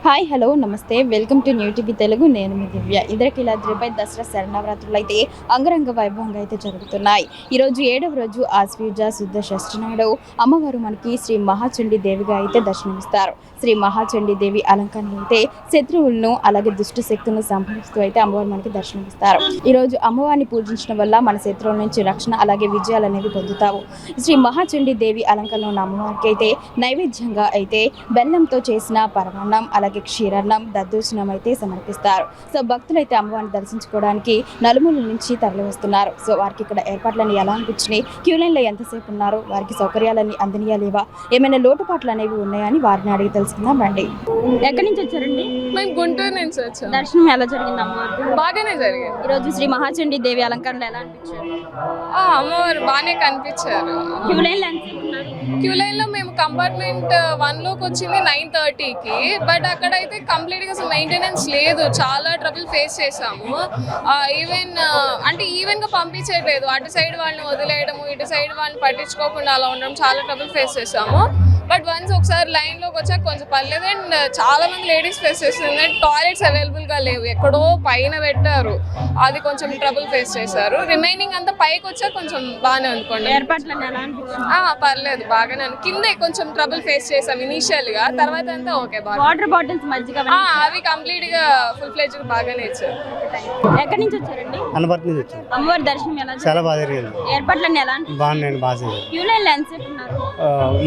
Hi hello నమస్తే welcome to new TV Telugu. నేను మీ దివ్య. ఇంద్రకీలాద్రిపై దసరా శరణవరాత్రులు అయితే అంగరంగ వైభవంగా అయితే జరుగుతున్నాయి. ఈరోజు 7వ రోజు ఆశ్వయుజ శుద్ధ షష్ఠి నాడు అమ్మవారు మనకి శ్రీ మహాచండీ దేవిగా అయితే దర్శనమిస్తారు. శ్రీ మహాచండీ దేవి అలంకరణ అయితే శత్రువులను అలాగే దుష్ట శక్తులను సంహరిస్తూ అయితే అమ్మవారు మనకి దర్శనమిస్తారు. ఈరోజు అమ్మవారిని పూజించడం వల్ల మన శత్రువుల నుంచి రక్షణ అలాగే విజయాలు అనేవి పొందుతావు. శ్రీ మహాచండీ దేవి అలంకరణ ఉన్న అమ్మవారికి అయితే నైవేద్యంగా అయితే బెల్లంతో చేసిన పరమాన్నం అలాగే క్షీరాన్నం దద్దోజనం అయితే సమర్పిస్తారు. సో భక్తులు అయితే అమ్మవారిని దర్శించుకోవడానికి నలుమూల నుంచి తరలి వస్తున్నారు. సో వారికి ఇక్కడ ఏర్పాట్లన్నీ ఎలా అనిపించినాయి, క్యూ లైన్లో ఎంతసేపు ఉన్నారు, వారికి సౌకర్యాలన్నీ అందినయా లేవా, ఏమైనా లోటుపాట్లు అనేవి ఉన్నాయని వారిని అడిగి తెలుసుకుందాం రండి. ఎక్కడి నుంచి వచ్చారండి? మేము గుంటూరు నుంచి వచ్చాం. దర్శనం ఎలా జరిగింది అమ్మవారు? బాగానే జరిగింది. ఈరోజు శ్రీ మహాచండీ దేవి అలంకరణలు ఎలా అనిపించారు? అమ్మవారు బాగానే కనిపించారు. క్యూ లైన్లో ఎంతసేపు ఉన్నారు? క్యూ లైన్ లో మేము కంపార్ట్మెంట్ 1లోకి వచ్చింది 9:30కి. బట్ అక్కడైతే కంప్లీట్ గా అసలు మెయింటెనెన్స్ లేదు. చాలా ట్రబుల్ ఫేస్ చేసాము. ఈవెన్ గా పంపించట్లేదు. అటు సైడ్ వాళ్ళని వదిలేయడము, ఇటు సైడ్ వాళ్ళని పట్టించుకోకుండా అలా ఉండడం చాలా ట్రబుల్ ఫేస్ చేసాము. బట్ వన్స్ ఒకసారి లైన్లోకి వచ్చాక కొంచెం పర్లేదు. అండ్ చాలా మంది లేడీస్ ఫేస్ చేస్తుంది. టాయిలెట్స్ అవైలబుల్గా లేవు, ఎక్కడో పైన పెట్టారు, అది కొంచెం ట్రబుల్ ఫేస్ చేశారు. రిమైనింగ్ అంతా పైకి వచ్చాక కొంచెం బాగానే అనుకోండి. పర్లేదు బాగానే. కింద కొంచెం ట్రబుల్ ఫేస్ చేసాం ఇనీషియల్ గా, తర్వాత అంతా ఓకే. వాటర్ బాటిల్స్ మధ్యగా అవి కంప్లీట్ గా ఫుల్ ఫ్లెడ్జ్ బాగానే ఇచ్చారు. ఎక్కడి నుంచి వచ్చారండి? అనపర్తి నుంచి వచ్చాను. అమ్మవారి దర్శనం ఎలా చాలా బాగా జరిగింది. ఏర్పాట్లన్నీ ఎలా? బాగున్నాయండి, బాగా జరిగింది. క్యూ లైన్ లో ఎంతసేపు ఉన్నారు?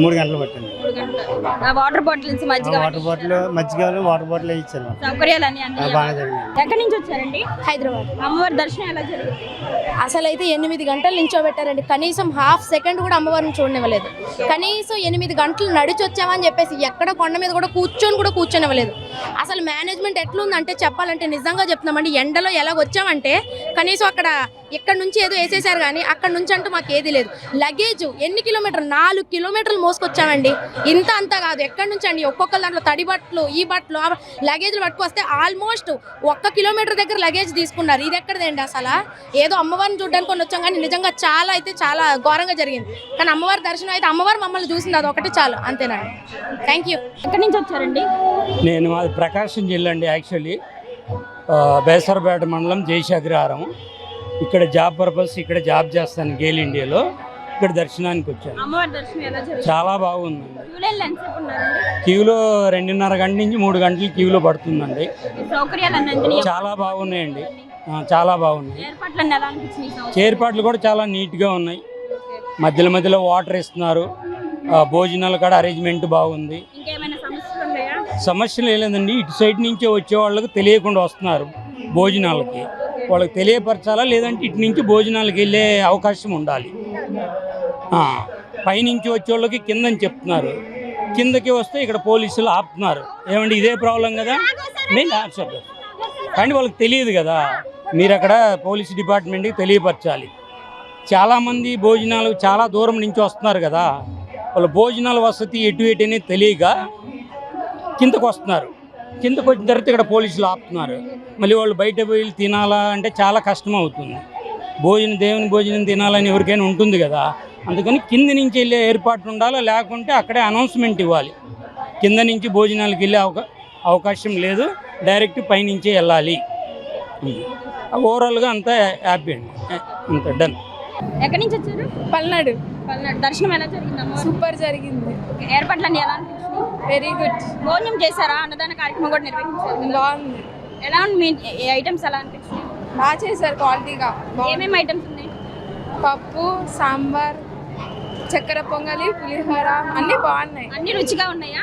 3 గంటలు పట్టింది. 3 గంటలు. వాటర్ బాటిల్స్ మధ్యగా వాటర్ బాటిల్ వాటర్ బాటిల్ ఇచ్చాను. సౌకర్యాలన్నీ బాగా జరిగింది. ఎక్కడి నుంచి వచ్చారండి? హైదరాబాద్. అమ్మవారి దర్శనం ఎలా జరిగింది? అసలు అయితే 8 గంటలు నించోబెట్టారండి. కనీసం హాఫ్ సెకండ్ కూడా అమ్మవారిని చూడనివ్వలేదు. కనీసం 8 గంటలు నడిచి వచ్చామని చెప్పేసి ఎక్కడ కొండ మీద కూడా కూర్చొనివ్వలేదు. అసలు మేనేజ్మెంట్ ఎట్లుందంటే చెప్పాలంటే నిజంగా చెప్తున్నామండి, ఎండలో ఎలా వచ్చామంటే కనీసం ఇక్కడ నుంచి ఏదో వేసేసారు కానీ అక్కడ నుంచి అంటూ మాకు ఏది లేదు. లగేజ్ ఎన్ని కిలోమీటర్లు? 4 కిలోమీటర్లు మోసుకొచ్చామండి. ఇంత అంతా కాదు, ఎక్కడి నుంచి అండి ఒక్కొక్క దాంట్లో తడి బట్టలు, ఈ బట్టలు, లగేజ్లు పట్టుకొస్తే ఆల్మోస్ట్ 1 కిలోమీటర్ దగ్గర లగేజ్ తీసుకున్నారు. ఇది ఎక్కడదండి? అసలు ఏదో అమ్మవారిని చూడడానికి కొన్ని వచ్చాం కానీ నిజంగా చాలా ఘోరంగా జరిగింది. కానీ అమ్మవారి దర్శనం అయితే అమ్మవారు మమ్మల్ని చూసింది, అది ఒకటి చాలు, అంతేనండి. Thank you. ఎక్కడి నుంచి వచ్చారండి? నేను మాది ప్రకాశం జిల్లా అండి. యాక్చువల్లీ బేసరపేట మండలం జయశేఖరారం. ఇక్కడ జాబ్ పర్పస్ ఇక్కడ జాబ్ చేస్తాను గేల్ ఇండియాలో. ఇక్కడ దర్శనానికి వచ్చాను. అమ్మవారి దర్శనం ఎలా జరిగింది? చాలా బాగుందండి. క్యూ లైన్లో ఎంతసేపు ఉన్నారండి? క్యూలో 2:30 గంటల నుంచి 3 గంటలు క్యూలో పడుతుందండి. సౌకర్యాలన్నీ అందినయా? చాలా బాగున్నాయండి, చాలా బాగున్నాయి. ఏర్పాట్లన్నీ ఎలా అనిపించినాయి? ఏర్పాట్లు కూడా చాలా నీట్గా ఉన్నాయి. మధ్యలో వాటర్ ఇస్తున్నారు. భోజనాలు కూడా అరేంజ్మెంట్ బాగుంది. ఇంకేమైనా సమస్యలు ఉన్నాయా? సమస్యలు లేదండి. ఇటు సైడ్ నుంచే వచ్చే వాళ్ళకి తెలియకుండా వస్తున్నారు భోజనాలకి. వాళ్ళకి తెలియపరచాలా, లేదంటే ఇటు నుంచి భోజనాలకు వెళ్ళే అవకాశం ఉండాలి. పైనుంచి వచ్చే వాళ్ళకి కిందని చెప్తున్నారు, కిందకి వస్తే ఇక్కడ పోలీసులు ఆపుతున్నారు. ఏమండి ఇదే ప్రాబ్లం కదా, నేను ఆన్సర్ కానీ వాళ్ళకి తెలియదు కదా. మీరు అక్కడ పోలీస్ డిపార్ట్మెంట్కి తెలియపరచాలి. చాలామంది భోజనాలు చాలా దూరం నుంచి వస్తున్నారు కదా, వాళ్ళ భోజనాల వసతి ఎటు అనేది తెలియక కిందకు వస్తున్నారు. కిందకు వచ్చిన తర్వాత ఇక్కడ పోలీసులు ఆపుతున్నారు. మళ్ళీ వాళ్ళు బయట పోయి తినాలా అంటే చాలా కష్టం అవుతుంది. దేవుని భోజనం తినాలని ఎవరికైనా ఉంటుంది కదా, అందుకని కింద నుంచి వెళ్ళే ఏర్పాటు ఉండాలా, లేకుంటే అక్కడే అనౌన్స్మెంట్ ఇవ్వాలి. కింద నుంచి భోజనాలకు వెళ్ళే అవకాశం లేదు, డైరెక్ట్ పైనుంచే వెళ్ళాలి. ఓవరాల్గా అంతా హ్యాపీ అండి, అంత డన్. ఎక్కడి నుంచి వచ్చారు? పల్నాడు. దర్శనం ఎలా జరిగింది? సూపర్ జరిగింది. ఏర్పాట్లన్నీ ఎలా అనిపించింది? Very good. భోజనం చేశారా? అన్నదాన కార్యక్రమం కూడా నిర్వహించారు. బాగుంది. ఎలా ఉంది? మీ ఐటమ్స్ ఎలా అనిపించింది? బాగా చేశారు, క్వాలిటీగా. ఏమేమి ఐటమ్స్ ఉన్నాయి? పప్పు, సాంబార్, చక్కెర పొంగలి, పులిహోర అన్నీ బాగున్నాయి. అన్ని రుచిగా ఉన్నాయా?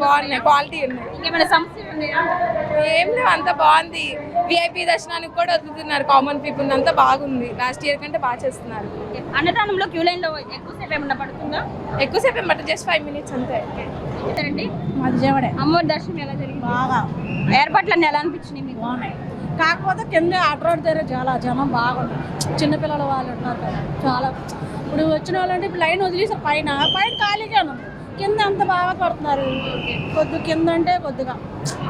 బాగున్నాయి, క్వాలిటీ ఉన్నాయి. ఇంకేమైనా సమస్యలు ఉన్నాయా? ఏం లేవు, అంత బాగుంది. విఐపి దర్శనానికి కూడా వదులుతున్నారు కామన్ పీపుల్, అంతా బాగుంది. లాస్ట్ ఇయర్ కంటే బాగా చేస్తున్నారు. అన్నదానంలో క్యూ లైన్ లో ఎక్కువసేపు ఏమన్నా పడుతుందా? ఎక్కువసేపు ఏమంటే జస్ట్ 5 minutes అంతే. అండి అమ్మవారి దర్శనం ఎలా జరిగింది? బాగా ఏర్పాట్లన్నీ ఎలా అనిపించినాయి మీకు? బాగున్నాయి. కాకపోతే కింద అటు రోడ్ దగ్గర చాలా జనం బాగుంది. చిన్నపిల్లల వాళ్ళు ఉన్నారు కదా, చాలా ఇప్పుడు వచ్చిన వాళ్ళు అంటే ఇప్పుడు లైన్ వదిలేసారు. పైన ఖాళీగా ఉంది, కింద అంత బాగా పడుతున్నారు. కింద అంటే కొద్దిగా.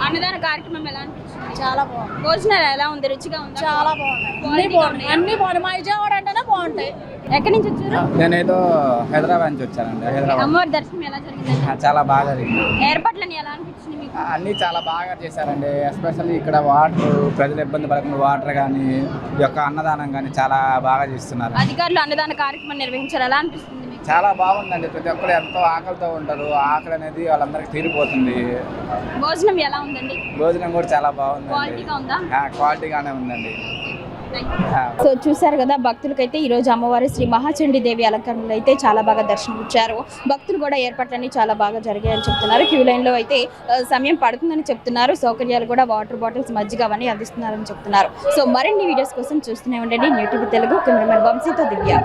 అన్నదాన కార్యక్రమం ఎలా అనిపించింది? చాలా బాగుంది. భోజనాలు ఎలా ఉంది? రుచిగా ఉంది? చాలా బాగున్నాయి, అన్ని బాగున్నాయి. మా విజయవాడ అంటేనే బాగుంటాయి. ఎక్కడి నుంచి వచ్చారు? నేనేదో హైదరాబాద్ నుంచి వచ్చానండి. అమ్మవారి దర్శనం ఎలా జరిగింది? చాలా బాగా జరిగింది. ఏర్పాట్లన్నీ ఎలా అనిపించింది మీకు? అన్నీ చాలా బాగా చేశారండి. ఎస్పెషల్లీ ఇక్కడ వాటర్, ప్రజలు ఇబ్బంది పడకుండా వాటర్ కానీ, ఈ యొక్క అన్నదానం కానీ చాలా బాగా చేస్తున్నారు. అధికారులు అన్నదాన కార్యక్రమం నిర్వహించారు, ఎలా అనిపిస్తుంది మీకు? చాలా బాగుందండి. ప్రతి ఒక్కరు ఎంతో ఆకలితో ఉంటారు. ఆకలి అనేది వాళ్ళందరికీ తీరిపోతుంది. భోజనం ఎలా ఉందండి? భోజనం కూడా చాలా బాగుందండి. క్వాలిటీగా ఉందా? క్వాలిటీగానే ఉందండి. సో చూశారు కదా, భక్తులకైతే ఈరోజు అమ్మవారి శ్రీ మహాచండీ దేవి అలంకరణలు అయితే చాలా బాగా దర్శనం ఇచ్చారు. భక్తులు కూడా ఏర్పాట్లన్నీ చాలా బాగా జరిగాయని చెప్తున్నారు. క్యూ లైన్లో అయితే సమయం పడుతుందని చెప్తున్నారు. సౌకర్యాలు కూడా వాటర్ బాటిల్స్, మజ్జిగ అవన్నీ అందిస్తున్నారని చెప్తున్నారు. సో మరిన్ని వీడియోస్ కోసం చూస్తూనే ఉండండి న్యూటీవీ తెలుగు. కెమెరామెన్ వంశీతో దివ్య.